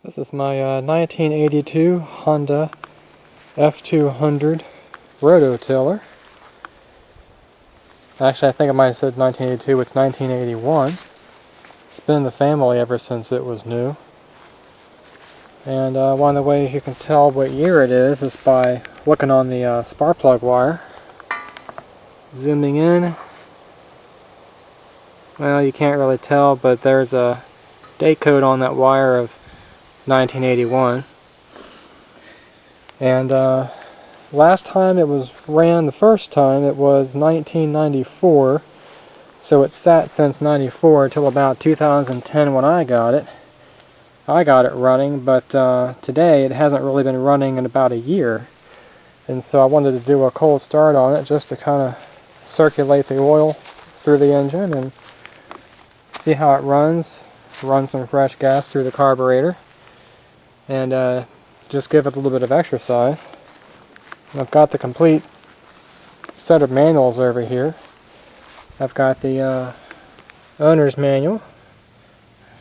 This is my 1982 Honda F200 rototiller. Actually, I think I might have said 1982, it's 1981. It's been in the family ever since it was new. And one of the ways you can tell what year it is by looking on the spark plug wire. Zooming in. Well, you can't really tell, but there's a date code on that wire of 1981. And last time it was ran, the first time, it was 1994. So it sat since 94 until about 2010 when I got it. I got it running, but today it hasn't really been running in about a year. And so I wanted to do a cold start on it just to kind of circulate the oil through the engine and see how it runs. Run some fresh gas through the carburetor and just give it a little bit of exercise. And I've got the complete set of manuals over here. I've got the owner's manual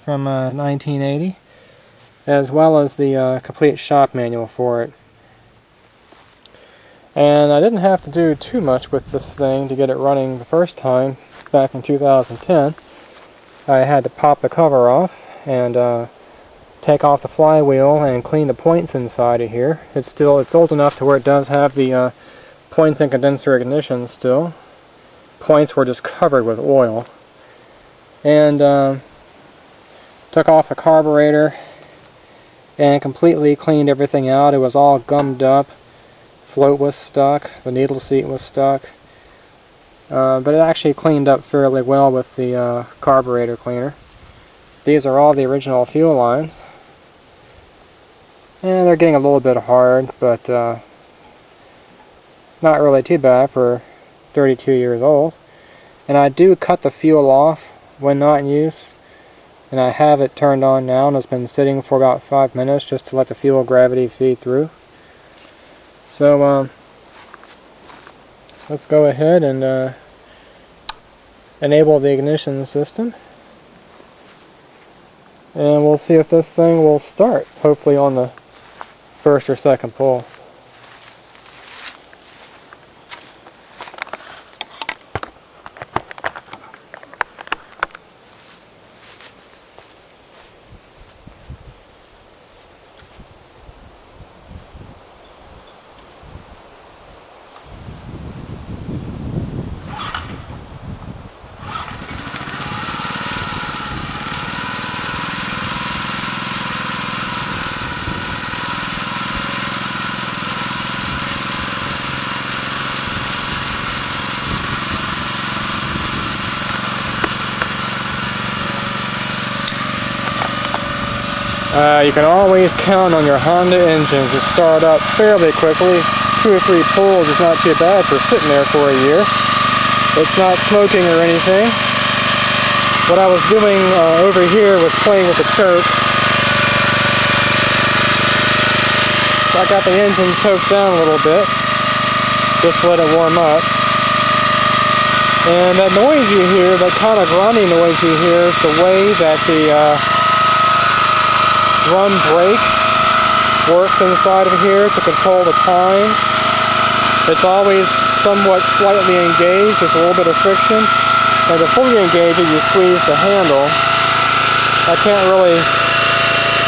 from 1980, as well as the complete shop manual for it. And I didn't have to do too much with this thing to get it running the first time back in 2010. I had to pop the cover off and take off the flywheel and clean the points inside of here. It's old enough to where it does have the points and condenser ignition still. Points were just covered with oil. And took off the carburetor and completely cleaned everything out. It was all gummed up. Float was stuck. The needle seat was stuck. But it actually cleaned up fairly well with the carburetor cleaner. These are all the original fuel lines. And they're getting a little bit hard, but not really too bad for 32 years old. And I do cut the fuel off when not in use. And I have it turned on now, and it's been sitting for about 5 minutes just to let the fuel gravity feed through. So let's go ahead and enable the ignition system. And we'll see if this thing will start, hopefully on the first or second pull. You can always count on your Honda engine to start up fairly quickly. 2 or 3 pulls is not too bad for sitting there for a year. It's not smoking or anything. What I was doing over here was playing with the choke. So I got the engine choked down a little bit, just to let it warm up. And that noise you hear, that kind of grunting noise you hear, is the way that the drum brake works inside of here to control the time. It's always somewhat slightly engaged, just a little bit of friction. And to fully engage it, you squeeze the handle. I can't really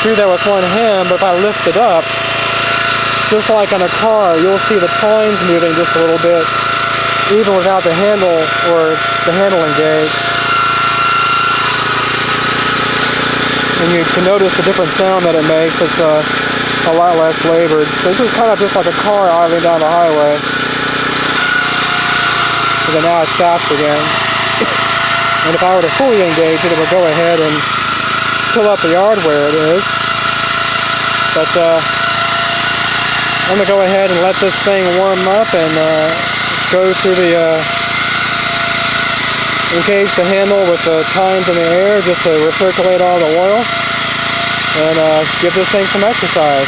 do that with one hand, but if I lift it up, just like on a car, you'll see the tines moving just a little bit, even without the handle or the handle engaged. And you can notice the different sound that it makes. It's a lot less labored. So this is kind of just like a car idling down the highway. And then now it stops again. And if I were to fully engage it, it would go ahead and fill up the yard where it is. But I'm going to go ahead and let this thing warm up and go through the engage the handle with the tines in the air just to recirculate all the oil and give this thing some exercise.